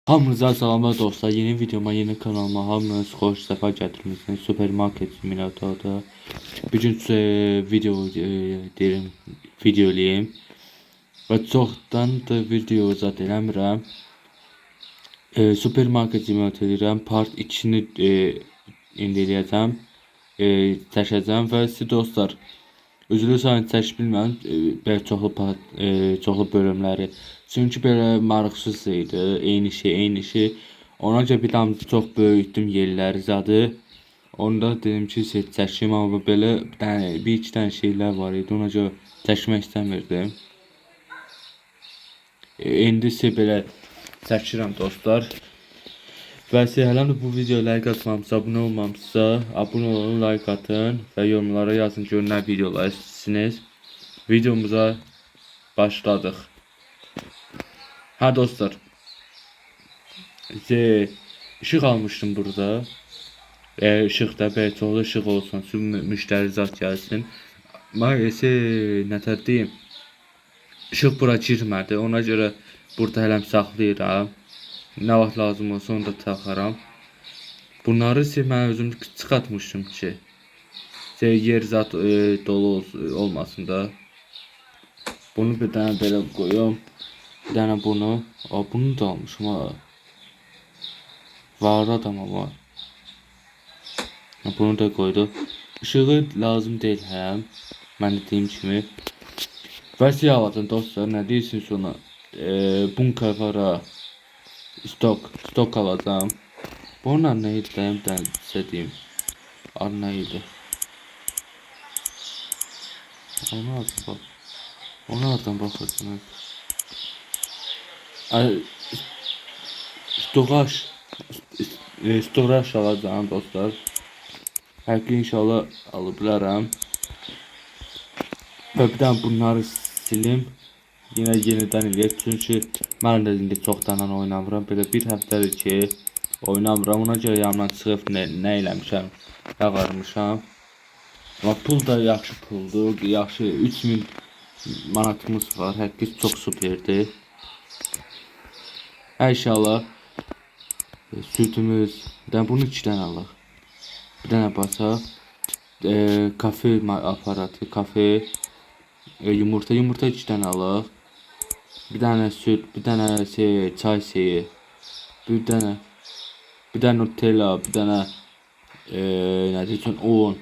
Hamınıza salamlar dostlar. Yeni videoma, yeni kanalıma hamınız xoş səfa gətirmisiniz. Supermarket Simulator'da bugün video eləyim və çoxdan da video zat eləmirəm. Supermarket Simulator eləyirəm. Part 2-ni indi eləyəcəm, çəkəcəm və siz dostlar üzülü sayın çək bilməm belə çoxlu bölümləri. Çünki belə maraqsız idi. Eyni şey. Ona görə bir tam çox böyütdüm yerləri zadı. Onda dedim ki çəkim, amma belə bir iki dənə şeylər var idi. Ona görə çəkmək istəmirdim. İndi isə belə çəkirəm dostlar. Və siz hələ də bu videoya like atmamısa, abunə olmamısa, abunə olun, like atın və yorumlara yazın ki, nə videolar istəyirsiniz. Videomuza başladıq. Ha dostlar, ışıq almışdım burada. Işıq da belə çoxlu ışıq olsun, müştəri zat gəlsin. Maalesef nətər deyim, ışıq bura girmədi. Ona görə burada hələm saxlayıram. Nə vaxt lazım olsa onu da taxaram. Bunları mən özüm çıxartmışdım ki, yer zat dolu olmasın da. Bunu bir dənə belə qoyum. Bir dənə bunu. Bunu da almışım ha. Var adam ama. Bunu da koydum. Işığı lazım değil həm. Mən dediyim kimi. Və siyah alacağım dostlar. Nə deyirsiniz ona? Bunker var ha. Stok alacağım. Bunlar nə idi? Bir dənə istədiyim. Adı nə idi? Onlardan baxacağım. Storaj alacağım dostlar. Hər gün inşallah alıb bilərəm. Və bir dənə bunları silim. Yenidən eləyək. Çünki mən də indi çoxdan oynamıram. Belə bir həftədir ki oynamıram. Ona görə yanımdan çıxıb nə eləmişəm, yağarmışam. Amma pul da yaxşı puldur. Yaxşı 3000 manatımız var. Həqiqət çox superdir. İnşallah sütümüz. Bir dənə bunu 2 dənə alaq. Bir dənə basaq. Kafe aparatı, kafe, yumurta 2 dənə alaq. Bir dənə süt, bir dənə çay şeyi. Bir dənə Nutella, bir dənə nə deyirsən, un,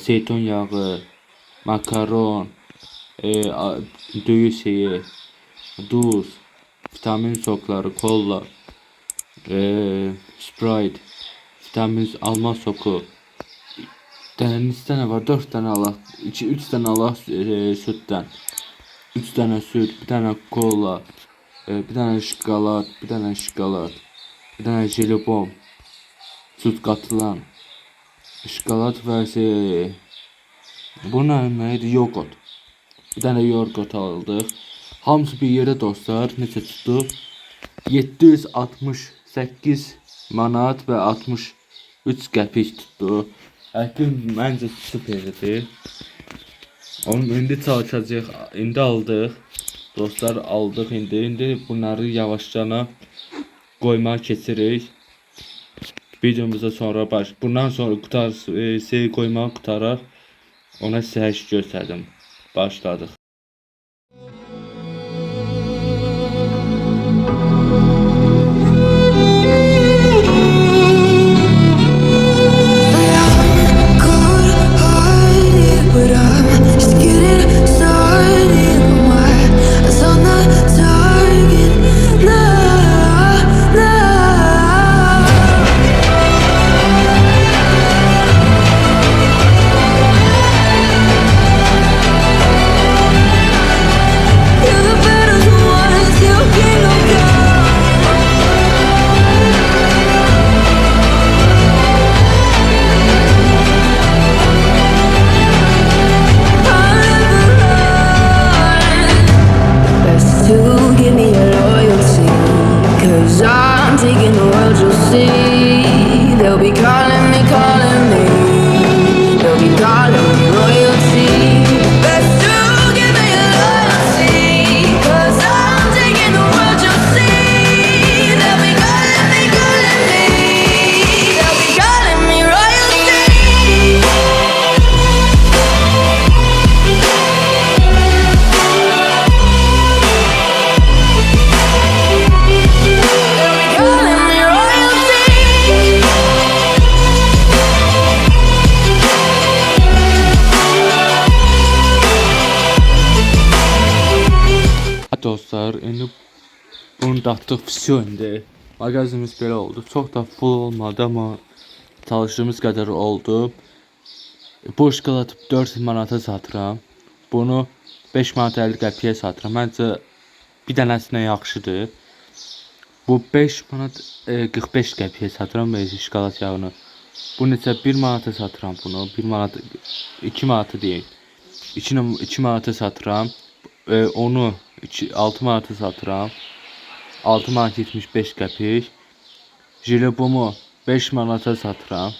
zeytun yağı, makaron, düyü şeyi, duz, vitamin sokları, kola, Sprite, vitamin alma soku. Neçə dənə var? 4 dənə alaq. 3 dənə alaq sütdən. 3 dənə süt, bir dənə kola, bir dənə şokolad, bir dənə jelibon, süt qatılan, şokolad və bunlar nə idi? Yoğurt. Bir dənə yoğurt aldıq. Hamısı bir yerə dostlar. Neçə tutdu? 768 manat və 63 qəpik tutdu. Həqiqətən məncə superdir. Onu indi çalışacağıq. İndi aldıq. Dostlar aldıq indi. İndi bunları yavaşcana qoymağa keçirik. Videomuza sonra bundan sonra qoymağı qutaraq. Ona sizə hər şey göstərdim. Başladıq. Bunu da atdıq, vəsiyo indi. Mağazimiz belə oldu. Çox da full olmadı, amma çalışdığımız qədər oldu. Bu şokolatı 4 manata satıram. Bunu 5 manat 50 qəpiyə satıram. Məncə bir dənəsinə yaxşıdır. Bu 5 manat 45 qəpiyə satıram şokolat yağını. Bu neçə 1 manata satıram bunu. 1 manat 2 manatı deyil. 2 manata satıram. Onu 6 manata satıram. 6 manat 75 qəpik. Jilebumu 5 manata satıram.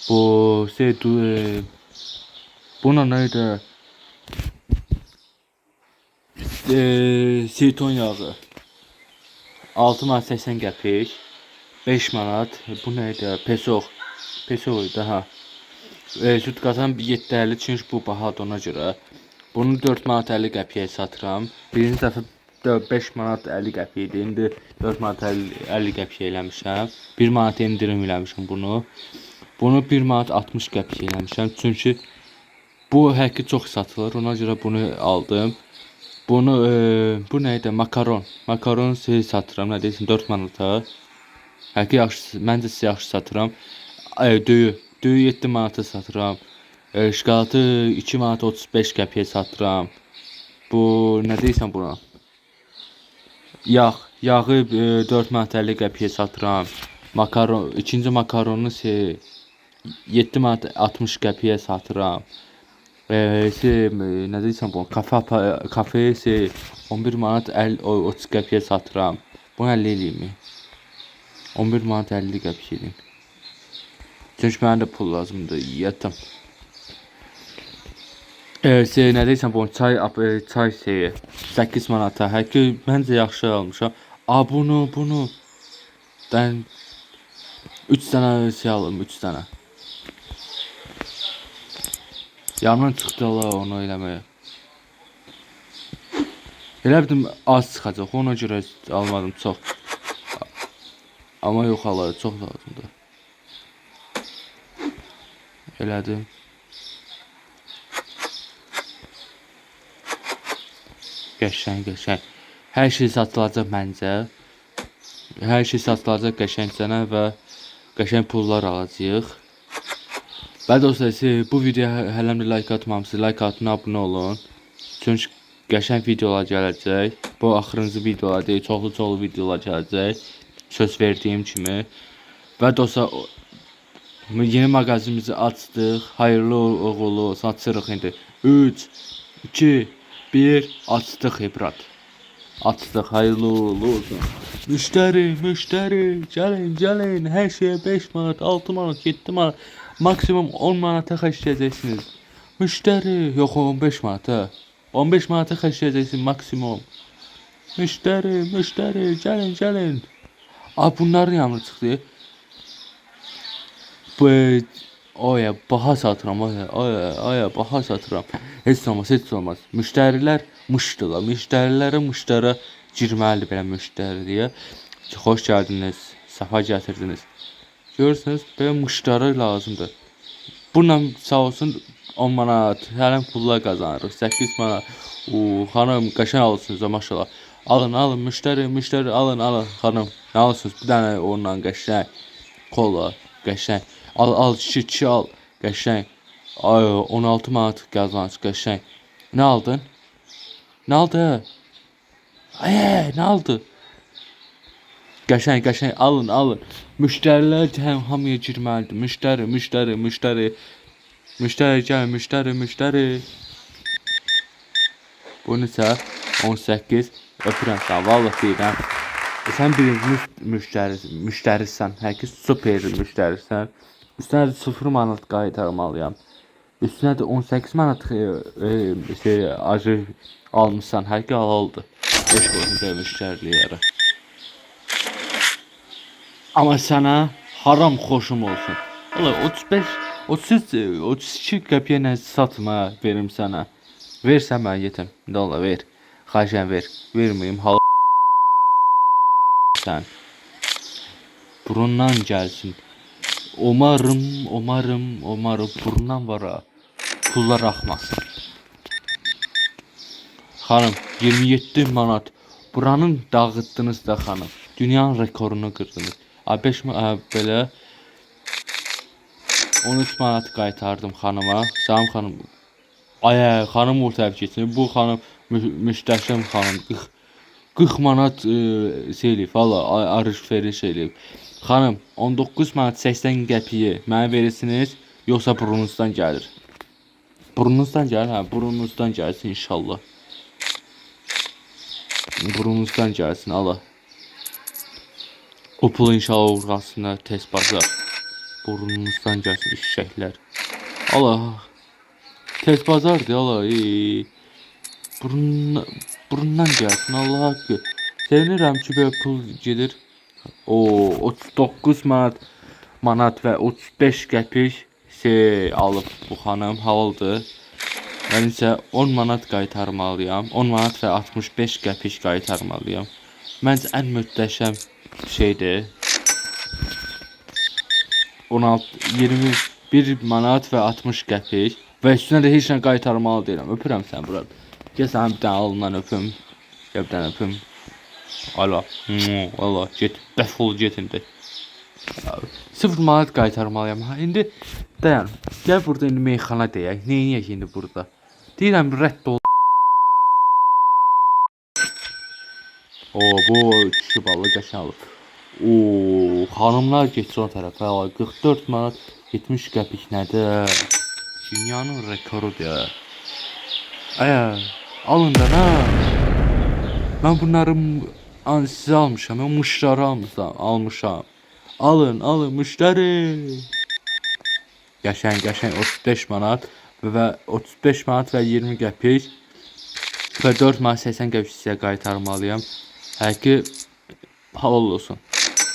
Bu buna neydi? Sirton yağı 6 manat 80 qəpik. 5 manat. Bu neydi? Peso idi ha. Süd qazan 7.50 çünki bu bahadır ona görə. Bunu 4 manat 50 qəpiyə satıram. Birinci dəfə 5 manat 50 qəpiyə idi. İndi 4 manat 50 qəpiyə eləmişəm. 1 manat indirim eləmişəm bunu. Bunu 1 manat 60 qəpiyə eləmişəm. Çünki bu həqiqi çox satılır. Ona görə bunu aldım. Bunu bu neydi? Makaron. Makaron satıram. Nə deyirsən 4 manata. Həqiqi yaxşı, məncə sizə yaxşı satıram. Düyü 7 manata satıram. Şokolatı 2 manat 35 qəpiyə satıram. Bu nə deyirsən buna? Yağı 4 manat 50 qəpiyə satıram. Makaron, ikinci makaronu 7 manat 60 qəpiyə satıram. Nə deyirsən buna? Kafe 11 manat 30 qəpiyə satıram. Bunu 50 eləyim. 11 manat 50 qəpik eləyim. Çünki mənə də pul lazımdır. Yatım. Nə deyirsən bu çay 8 manata. Həqiqi məncə yaxşı almışam. Bunu ben 3 dənə alım, 3 dənə. Yandan çıxdı onu eləməyə. Elə bildim az çıxacaq. Ona görə almadım çox. Amma yox hala çox lazımdır. Elədim. Qəşəng. Hər şey satılacaq məncə. Hər şey satılacaq qəşəngcənə və qəşəng pullar alacağıq. Və dostlar, bu videoya hələm də like atmamısınız. Like atın, abunə olun. Çünki qəşəng videolar gələcək. Bu axırıncı videolar deyil, çoxlu videolar gələcək. Söz verdiyim kimi. Və dostlar, yeni mağazimizi açdıq. Hayırlı uğurlu olsun. Açırıq indi. 3, 2, 1 açdıq ibrat. Açdıq, hayırlı uğurlu olsun. Müşteri, gəlin. Hər şeyə 5 manat, 6 manat, 7 manat, maksimum 10 manata xərcləyəcəksiniz. Müşteri, yox 15 manata. 15 manata xərcləyəcəksiniz maksimum. Müşteri, gəlin. Bunların yanına çıxdı. Baha satıram, baha satıram. Heç olmaz. Müştərilər mışdılar. Müştərilərə girməlidir belə müştəriyə. Xoş gəldiniz, səfa gətirdiniz. Görürsünüz, belə müştəri lazımdır. Bununla sağ olsun 10 manat, hələm pullar qazanırıq. 8 manat. Xanım, qəşəng alırsınız, maşallah. Alın, müştəri, alın, xanım. Nə alırsınız? Bir dənə onunla qəşəng. Kola, qəşəng. Al, şişi al, qəşəng. 16 manat qazanç, qəşəng. Nə aldın? Nə aldı? Nə aldı? Qəşəng, alın. Müştərilər hamıya girməlidir. Müştəri. Müştəri gəl, müştəri. Bu neçə? 18. Öpürəm sən, vallahi deyirəm. Sən birinci müştərisən, həqiqi super müştərisən. Üstünə də 0 manat qaytarmalıyam. Üstünə də 18 manat acı almışsan, həqiqi halaldır. 5 qoyun müştəriliyərə. Amma sənə haram xoşum olsun. Valla 32 qəpiyə nə satma verim sənə. Versən mən yetim. Valla ver. Xahiş ver. Verməyim. Sən. Burundan gəlsin. Umarım burundan vara. Pullar axmasın. Xanım 27 manat Buranın dağıtdınız da xanım. Dünyanın rekorunu qırdınız. 5 belə 13 manat qaytardım xanıma. Salam xanım. Ay xanım o təbii keçsin. Bu xanım müştəşəm xanım. 40 manat şey eləyib. Valla arış şey eləyib. Xanım 19 manat 80 qəpiyi mənə verirsiniz, yoxsa burnunuzdan gəlir? Burnunuzdan gəlir, hə, burnunuzdan gəlsin inşallah. Burnunuzdan gəlsin, Allah. O pulu inşallah uğrasına tez bazar. Burnunuzdan gəlsin işşəklər. Allah. Tez bazardır, Allah. Burundan gəlsin, Allah haqqı. Sevinirəm ki, belə pul gedir. O 39 manat və 35 qəpik şey alıb bu xanım, halaldır. Mən isə 10 manat qaytarmalıyam. 10 manat və 65 qəpik qaytarmalıyam. Məncə ən möhtəşəm şeydir. 21 manat və 60 qəpik və üstünə də heç nə qaytarmalı deyirəm. Öpürəm sən bura. Gəl sənin bir dənə alından öpüm. Gəl bir dənə öpüm. Allah. Allah, get. Dəfol get indi. 0 manat qaytarmalıyam. Ha, indi dayan. Gəl burada indi meyxana deyək. Neyniyək indi burada? Deyirəm rədd ol. Bu kişi balı qəşəng alır. Xanımlar getsin o tərəfə. 44 manat 70 qəpik nədir? Dünyanın rekorudur. Alın da nə? Mən bunları sizə almışam. Mən müştəri almışam. Alın müştəri. Qəşəng 35 manat və 35 manat və 20 qəpik və 4 manat 80 qəpik sizə qaytarmalıyam. Həqiqi halal olsun.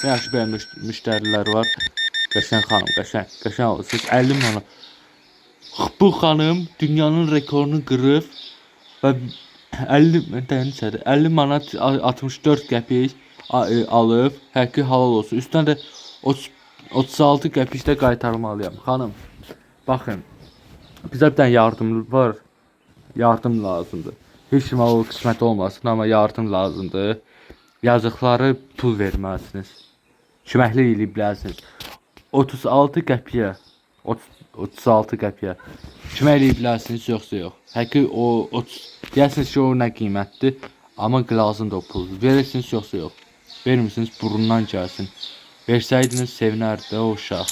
Yaxşı belə müştərilər var. Qəşəng xanım, qəşəng olur. Siz 50 manat. Bu xanım dünyanın rekorunu qırıb və 50 manat 64 qəpik alıb. Həqiqi halal olsun. Üstünə də 36 qəpik də qaytarmalıyam. Xanım, baxın. Bizə bir dənə yardım var. Yardım lazımdır. Heç kimə o qismət olmasın, amma yardım lazımdır. Yazıqları pul verməlisiniz. Köməklik eləyib bilərsiniz. 36 qəpiyə 36 qəpiyə kömək eləyib bilərsiniz, yoxsa yox. Həqiqi o deyərsiniz ki, o nə qiymətdir, amma lazımdır o pul. Verirsiniz, yoxsa yox. Vermirsiniz, burundan gəlsin. Versəydiniz sevinərdi o uşaq.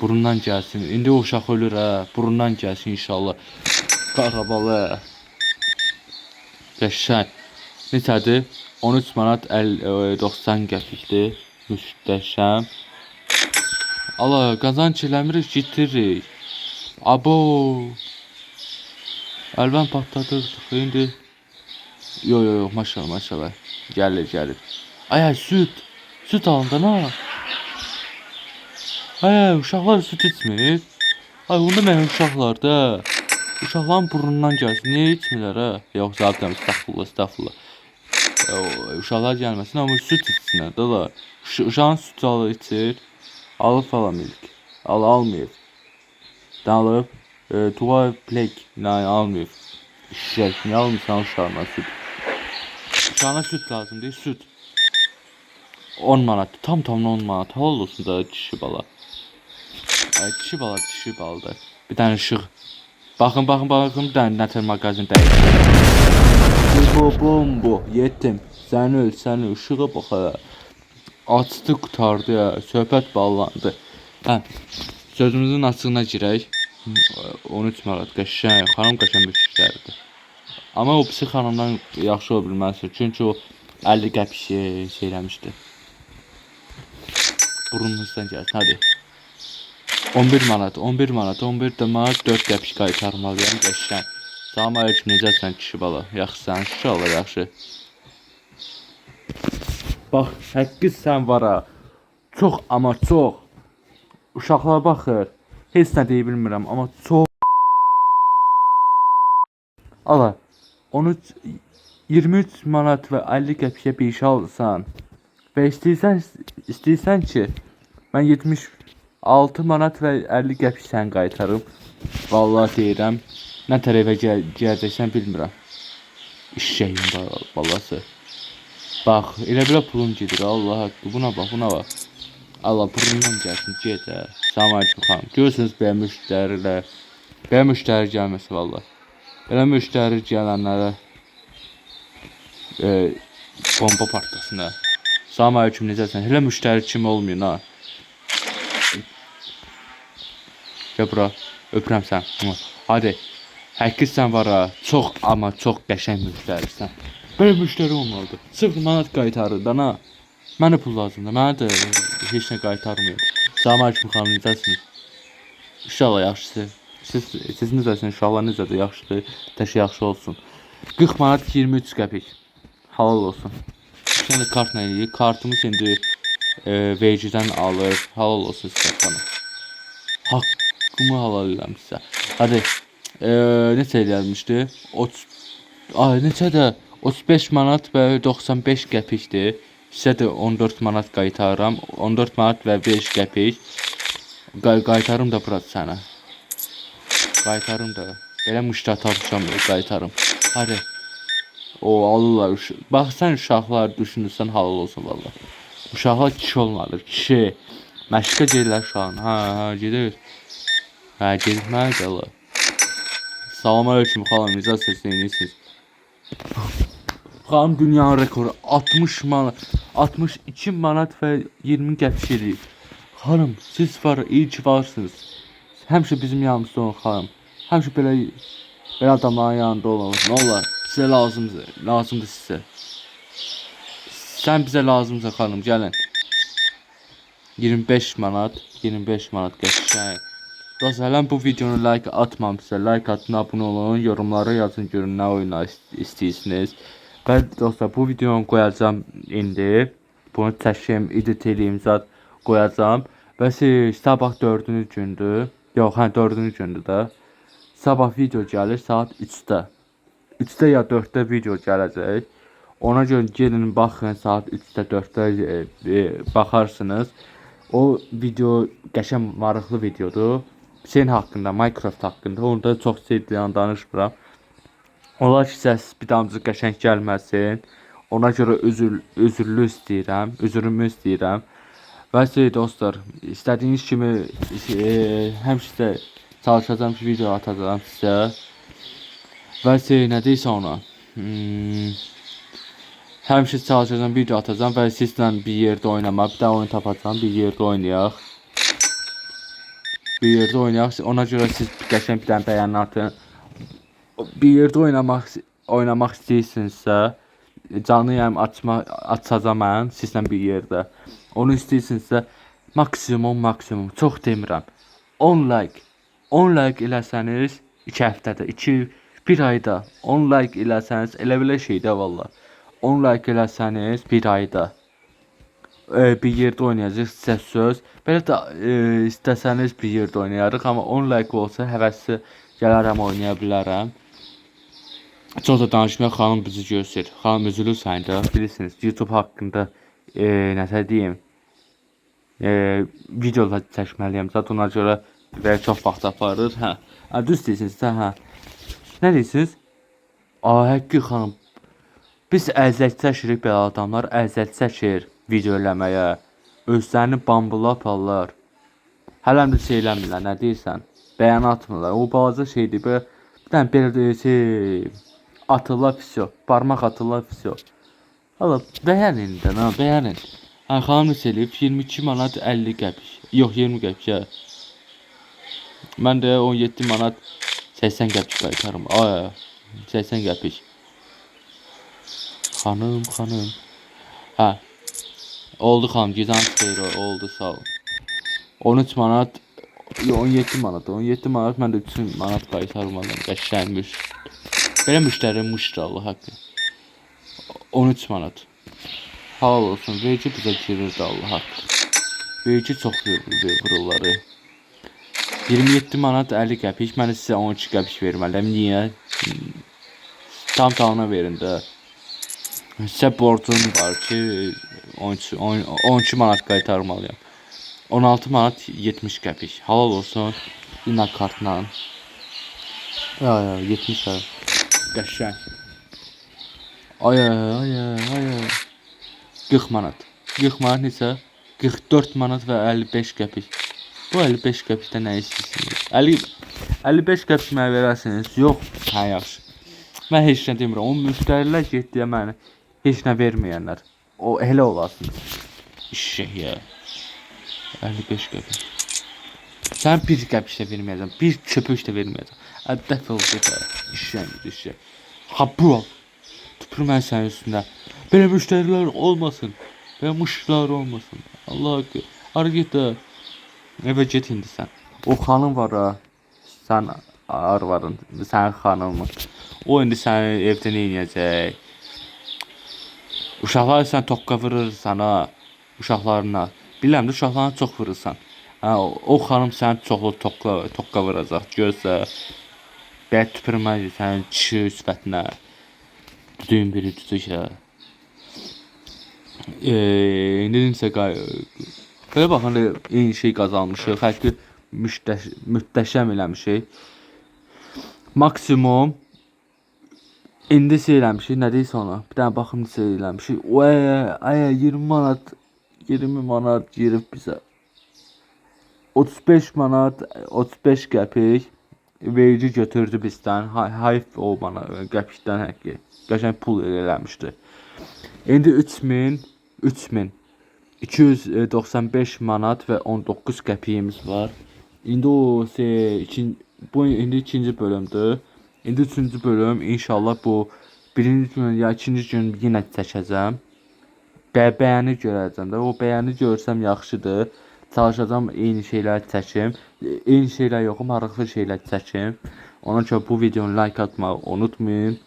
Burundan gəlsin. İndi o uşaq ölür, hə. Burundan gəlsin inşallah. Qarabalı. Qəşəng. Neçədir? 13 manat 90 qəpikdir. Müstəşəm. Allah, qazanc eləmirik, getiririk. Abo. Əlvən patladırdıq. İndi yox, maşallah. Gəlir. Ay, süt alında nə? Ay, uşaqlar süt içmir. Ay, onda mənim uşaqlarda. Uşaqların burnundan gəlsin. Niyə içmirlər, hə? Yox, zaten estağfurullah. Uşaqlar gəlməsin, amma süt içsinlər, da. Uşağın süt alır, içir. Alıb falan milk. Almayıb. Alıb. Tuğa plek. Almayıb. İşək, niyə almırsan uşağına süt? Uşağına süt lazım deyil, süt. 10 manat. Tam 10 manat. Halal olsun da kişi bala. Kişi baladır. Bir dənə işıq. Baxın, bir dənə nətər mağazin dəyir. Bu. Yetim. Sən öl. Işığa bax, hə. Açdı, qutardı, ya. Söhbət bağlandı. Hə. Sözümüzün açığına girək. 13 manat. Qəşəng. Xanım qəşəng bir işlərdir. Amma o pisi xanımdan yaxşı ola bilməzdir. Çünki o 50 qəpik şey eləmişdi. Burnunuzdan gəlsin, hadi. 11 manat, 11 manat, 4 qəpik qaytarmalıyam, qəşəng. Salam aleyküm, necəsən kişi bala? Yaxşısan, inşallah yaxşı. Bax, 8 sən var ha. Çox, amma çox. Uşaqlar baxır. Heç nə deyə bilmirəm, amma çox. Ala, 23 manat və 50 qəpiyə bir iş alırsan və istəyirsən ki, mən 76 manat və 50 qəpik sən qaytarım. Vallahi deyirəm, nə tərəfə gələcəksən bilmirəm. İşşəyin balası. Bax, elə belə pulum gedir. Allah haqqı. Buna bax, buna bax. Allah pulundan gəlsin, gedə. Salam aleyküm xanım. Görürsünüz belə müştərilər. Belə müştəri gəlməsi valla. Belə müştəri gələnlərə bomba partlasın ha. Salam aleyküm, necəsən? Elə müştəri kimi olmayın ha. Gəl bura, öpürəm sən. Hadi. Həqiqət sən var ha. Çox amma çox qəşəng müştərisən. Belə müştəri olmalıdır. 0 manat qaytarırdan ha. Mənə pul lazımdır. Mənə də heç nə qaytarmıyor. Salam aleyküm xanım, necəsiniz? İnşallah yaxşısınız. Siz necəsiniz? İnşallah necədir? Yaxşıdır. Təşə yaxşı olsun. 40 manat 23 qəpik. Halal olsun. Şimdi kartla eləyik. Kartımız indi vergiden alır. Halal olsun sizə xanım. Haqqımı halal edirəm sizə. Hadi. Neçə eləyəlmişdi? Neçə də 35 manat və 95 qəpikdir. Sizə də 14 manat qaytarıram. 14 manat və 5 qəpik. Qaytarım da bura sənə. Qaytarım da. Belə müştəri tapışam, qaytarım. Hadi. Alırlar. Bax sən uşaqlar düşünürsən halal olsun valla. Uşaqlar kişi olmalıdır. Kişi. Məşqə gedirlər uşağın. Gedir. Gedirməli gəlir. Salam aleyküm xanım, necəsiniz, neyinirsiniz? Xanım dünyanın rekoru 60 manat, 62 manat və 20 qəpik edir. Xanım, siz var, iyi ki varsınız. Həmişə bizim yanımızda olun xanım. Həmişə belə adamların yanında olun. Nə olar? Sizə lazımdır sizə. Sən bizə lazımsan xanım, gəlin. 25 manat qəşəng. Dostlar, hələn bu videonu like atmamışsa, like atın, abunə olun, yorumlara yazın, görün nə oyunlar istəyirsiniz. Və dostlar, bu videonu qoyacağım indi. Bunu çəkim, edit eləyim, zat qoyacağım. Və sabah 4-cü gündür. Yox, 4-cü gündür də. Sabah video gəlir saat 3-də. 3-də ya 4-də video gələcək. Ona görə gelin baxın, saat 3-də 4-də baxarsınız. O video qəşəng maraqlı videodur. Şeyin haqqında, Minecraft haqqında. Onda çox sevdiyən danışmıram. Olar ki, səs bir damcı qəşəng gəlməsin. Ona görə üzürümü istəyirəm. Və dostlar, istədiyiniz kimi həmişə çalışacağım ki, video atacağım sizə. Və nə deyirsə ona. Həmişə çalışacağım, video atacağım və sizlə bir yerdə oynamaq. Bir də oyun tapacağım, bir yerdə oynayaq. Ona görə siz qəşəng bir dənə bəyəni atın. Bir yerdə oynamaq istəyirsinizsə, canlı yayım açacağım mən sizlə bir yerdə. Onu istəyirsinizsə, maksimum, çox demirəm. 10 like eləsəniz 2 həftədə, 1 ayda 10 like eləsəniz, elə belə şeydə valla. 10 like eləsəniz 1 ayda bir yerdə oynayacaq sizə söz. Belə də istəsəniz bir yerdə oynayarıq, amma 10 like olsa həvəsli gələrəm, oynaya bilərəm. Çox da danışmaya xanım bizi göstərir. Xanım üzülür səndə, bilirsiniz, YouTube haqqında nəsə deyim, videolar çəkməliyəm. Zaten ona görə çox vaxt aparır. Düz deyirsiniz də, Nə deyirsiniz? Həqqi xanım, biz əziyyət çəkirik, belə adamlar əziyyət çəkir video eləməyə. Özlərini bambula aparlar. Hələm də şey eləmirlər, nə deyirsən? Bəyan atmırlar. O balaca şeydir, belə atırlar fisyo. Parmaq atırlar fisyo. Hala, bəyənin də, bəyənin. Xanım neçə eləyib? 22 manat 50 qəpik. Yox, 20 qəpik, Mən də 17 manat 80 qəpik qaytarım. 80 qəpik. Xanım. Oldu xanım, gizan xeyir, oldu, sağ ol. 13 manat, 17 manat, mən də 3 manat qaytarmalıyım, qəşənmiş. Belə müştəri Allah haqqı. 13 manat. Halal olsun, vergi bizə girirdi Allah haqqı. Vergi çox vururları. 27 manat 50 qəpik, mən sizə 12 qəpik verməliyəm, niyə? Tam verin də. Sizə borcum var ki, 12 manat qaytarmalıyam. 16 manat 70 qəpik. Halal olsun. Yine kartla. 70 qəpik. Qəşəng. Ay, ay, ay. 40 manat. 40 manat neçə? 44 manat və 55 qəpik. Bu 55 qəpikdə nə istəyirsiniz? 55 qəpik mənə verərsiniz? Yox, hə yaxşı. Mən heç nə demirəm. O müştərilər getdiyə mənə heç nə verməyənlər. O elə olasın. İşşək ya. 55 qəpik. Sən bir qəpik də verməyəcəm. Bir köpük də verməyəcəm. Dəf ol get. İşşək. Ha bu. Tüpürmən sənin üstündə. Belə müştərilər olmasın. Belə müştərilər olmasın. Allah haqqı. Hara get də. Evə get indi sən. O xanım var ha. Sən arvadın. Sənin xanımın. O indi səni evdə nə edəcək? Uşaqlar sən tokka vurursan ha. Uşaqlarına. Bilirəm də uşaqlarına çox vurursan. Ha, o xanım səni çoxlu tokka vuracaq. Görsə. Belə tüpürmə sənin kişi sifətinə. Düyün biri tutacaq. İndi isə belə baxın, eyni şey qazanmışıq. Xərqi mühtəşəm eləmişik. Maksimum indi şey eləmişik, nə deyirsə ona? Bir dənə baxım neçə eləmişik. Ay 20 manat girib bizə. 35 manat 35 qəpik verici götürdü bizdən. Hayf o bana qəpikdən həqqi. Qəşəng pul eləmişdi. İndi 3295 manat və 19 qəpiyimiz var. İndi o bu indi ikinci bölümdür. İndi üçüncü bölüm inşallah bu birinci gün ya ikinci gün yenə çəkəcəm. Bəyəni görəcəm də. O bəyəni görsəm yaxşıdır. Çalışacağam eyni şeylər çəkim. Eyni şeylər yox, maraqlı şeylər çəkim. Ona görə bu videonu like atmağı unutmayın.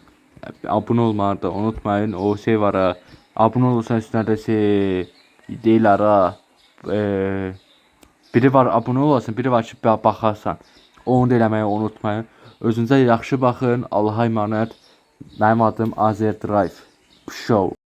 Abunə olmağı da unutmayın. O şey var ha. Abunə olursan üstündə də deyirlər ha. Biri var abunə olasın, biri var ki baxarsan. Onu da eləməyi unutmayın. Özünüzə yaxşı baxın. Allah'a emanet. Mənim adım Azer Drive Show.